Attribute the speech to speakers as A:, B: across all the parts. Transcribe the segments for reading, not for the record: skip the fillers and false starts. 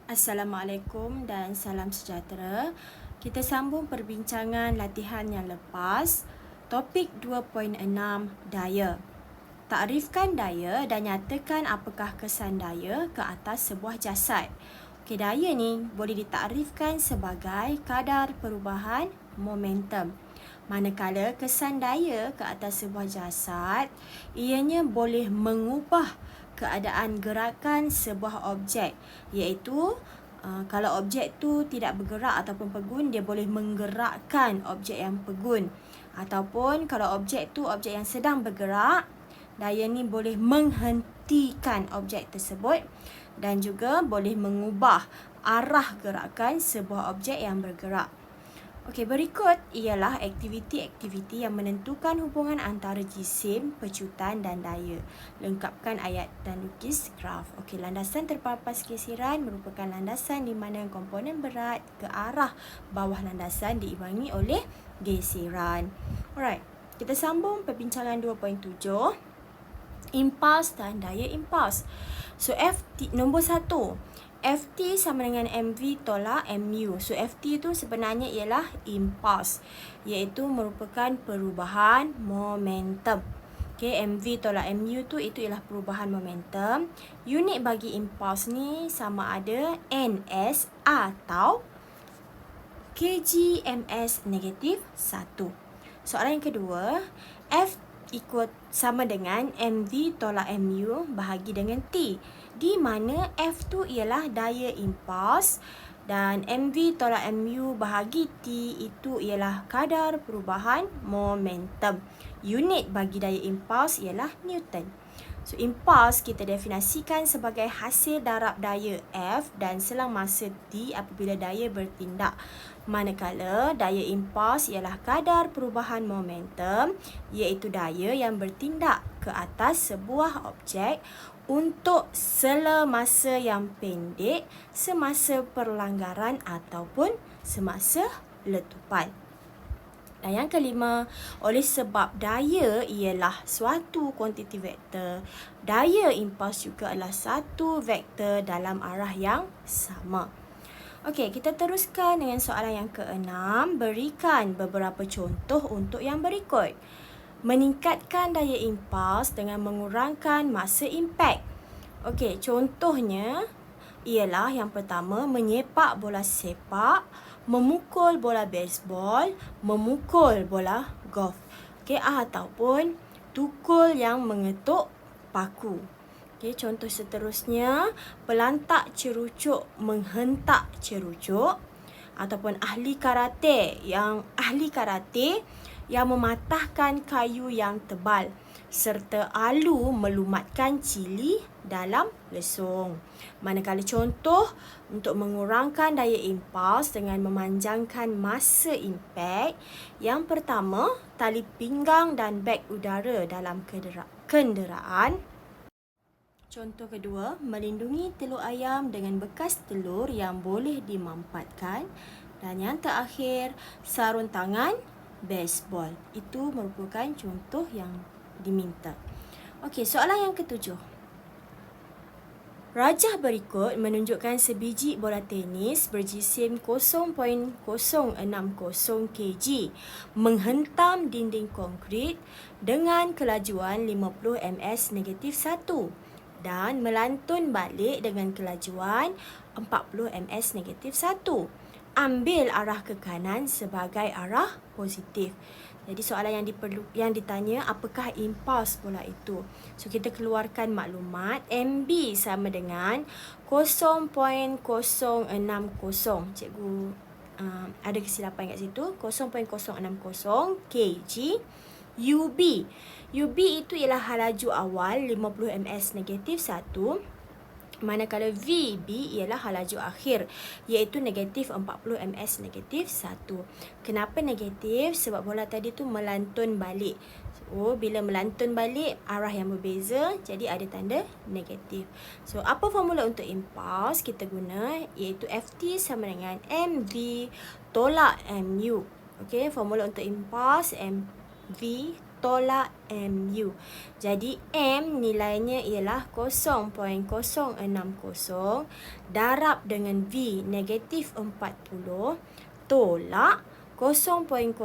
A: Assalamualaikum dan salam sejahtera. Kita sambung perbincangan latihan yang lepas. Topik 2.6 daya. Takrifkan daya dan nyatakan apakah kesan daya ke atas sebuah jasad. Okey, daya ni boleh ditakrifkan sebagai kadar perubahan momentum. Manakala kesan daya ke atas sebuah jasad, ianya boleh mengubah keadaan gerakan sebuah objek, iaitu kalau objek tu tidak bergerak ataupun pegun, dia boleh menggerakkan objek yang pegun. Ataupun kalau objek tu objek yang sedang bergerak, daya ni boleh menghentikan objek tersebut dan juga boleh mengubah arah gerakan sebuah objek yang bergerak. Okey, berikut ialah aktiviti-aktiviti yang menentukan hubungan antara jisim, pecutan dan daya. Lengkapkan ayat dan lukis graf. Okey, landasan terpapas geseran merupakan landasan di mana komponen berat ke arah bawah landasan diimbangi oleh geseran. Alright, kita sambung perbincangan 2.7. Impuls dan daya impuls. So, nombor 1. Ft sama dengan mv tolak mu. So, Ft itu sebenarnya ialah impuls, iaitu merupakan perubahan momentum. Okay, mv tolak mu tu itu ialah perubahan momentum. Unit bagi impuls ni sama ada ns atau kg/ms negatif 1. Soalan yang kedua, F sama dengan mv tolak mu bahagi dengan t, di mana F tu ialah daya impuls dan mv tolak mu bahagi t itu ialah kadar perubahan momentum. Unit bagi daya impuls ialah Newton. So, impuls kita definisikan sebagai hasil darab daya F dan selang masa T apabila daya bertindak. Manakala daya impuls ialah kadar perubahan momentum, iaitu daya yang bertindak ke atas sebuah objek untuk semasa yang pendek, semasa perlanggaran ataupun semasa letupan. Dan yang kelima, oleh sebab daya ialah suatu kuantiti vektor, daya impuls juga adalah satu vektor dalam arah yang sama. Okey, kita teruskan dengan soalan yang keenam. Berikan beberapa contoh untuk yang berikut. Meningkatkan daya impuls dengan mengurangkan masa impak. Okey, contohnya ialah yang pertama, menyepak bola sepak, memukul bola baseball, memukul bola golf. Okey, ataupun tukul yang mengetuk paku. Okey, contoh seterusnya, pelantak cerucuk menghentak cerucuk, ataupun ahli karate yang mematahkan kayu yang tebal, serta alu melumatkan cili dalam lesung. Manakala contoh untuk mengurangkan daya impuls dengan memanjangkan masa impak, yang pertama, tali pinggang dan beg udara dalam kenderaan. Contoh kedua, melindungi telur ayam dengan bekas telur yang boleh dimampatkan. Dan yang terakhir, sarung tangan baseball. Itu merupakan contoh yang diminta. Okey, soalan yang ketujuh. Rajah berikut menunjukkan sebiji bola tenis berjisim 0.060 kg menghentam dinding konkrit dengan kelajuan 50 ms negatif 1 dan melantun balik dengan kelajuan 40 ms negatif 1. Ambil arah ke kanan sebagai arah positif. Jadi soalan yang ditanya, apakah impuls bola itu? So, kita keluarkan maklumat. MB sama dengan 0.060. Cikgu ada kesilapan kat situ. 0.060 kg. UB itu ialah halaju awal 50 ms negatif 1. Manakala VB ialah halaju akhir, iaitu negatif 40 ms negatif 1. Kenapa negatif? Sebab bola tadi tu melantun balik. So, bila melantun balik, arah yang berbeza, jadi ada tanda negatif. So, apa formula untuk impuls kita guna? Iaitu Ft sama dengan mv tolak mu. Okey, formula untuk impuls mv tolak MU. Jadi M nilainya ialah 0.060 darab dengan V negatif 40 tolak 0.060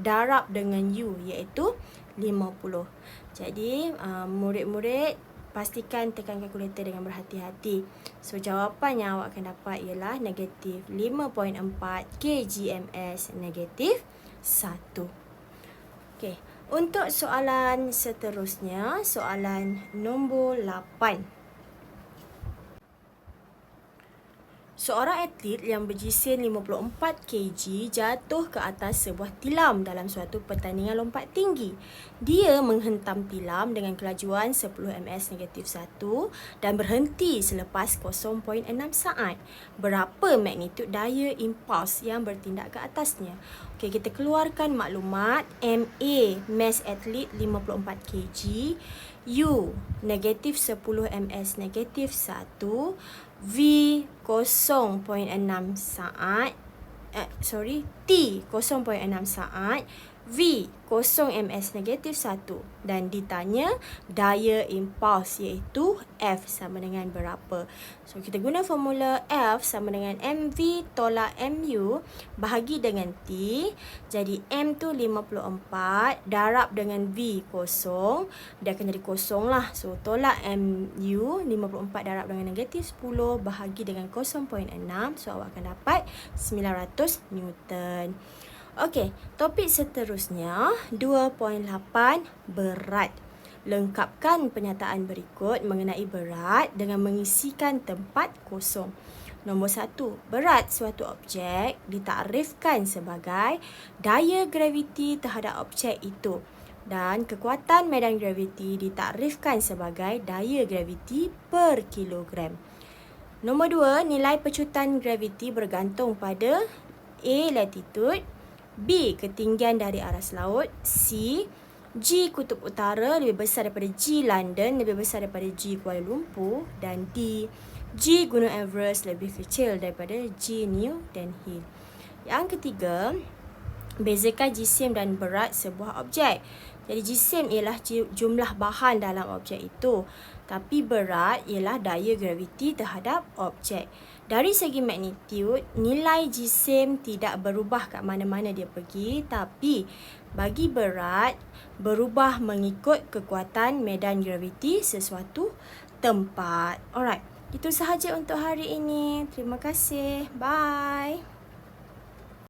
A: darab dengan U iaitu 50. Jadi murid-murid pastikan tekan kalkulator dengan berhati-hati. So jawapan yang awak akan dapat ialah negatif 5.4 kgms negatif 1. Okey, untuk soalan seterusnya, soalan nombor 8. Seorang atlet yang berjisim 54 kg jatuh ke atas sebuah tilam dalam suatu pertandingan lompat tinggi. Dia menghentam tilam dengan kelajuan 10 ms negatif 1 dan berhenti selepas 0.6 saat. Berapa magnitud daya impuls yang bertindak ke atasnya? Okey, kita keluarkan maklumat. MA, mass atlet 54 kg. U, negatif 10 ms negatif 1. V 0.6 saat. T 0.6 saat. V 0 ms negatif 1 dan ditanya daya impuls iaitu F sama dengan berapa. So kita guna formula F sama dengan MV tolak MU bahagi dengan T. Jadi M tu 54 darab dengan V 0, dia akan jadi 0 lah. So tolak MU 54 darab dengan negatif 10 bahagi dengan 0.6. So awak akan dapat 900 Newton. Okey, topik seterusnya 2.8 berat. Lengkapkan pernyataan berikut mengenai berat dengan mengisikan tempat kosong. Nombor 1, berat suatu objek ditakrifkan sebagai daya graviti terhadap objek itu dan kekuatan medan graviti ditakrifkan sebagai daya graviti per kilogram. Nombor 2, nilai pecutan graviti bergantung pada A. latitude, B. ketinggian dari aras laut, C. G. kutub utara lebih besar daripada G. London lebih besar daripada G. Kuala Lumpur, dan D. G. Gunung Everest lebih kecil daripada G. New dan Hill. Yang ketiga, bezakan jisim dan berat sebuah objek. Jadi jisim ialah jumlah bahan dalam objek itu, tapi berat ialah daya graviti terhadap objek. Dari segi magnitude, nilai jisim tidak berubah kat mana-mana dia pergi, tapi bagi berat berubah mengikut kekuatan medan graviti sesuatu tempat. Alright, itu sahaja untuk hari ini. Terima kasih. Bye.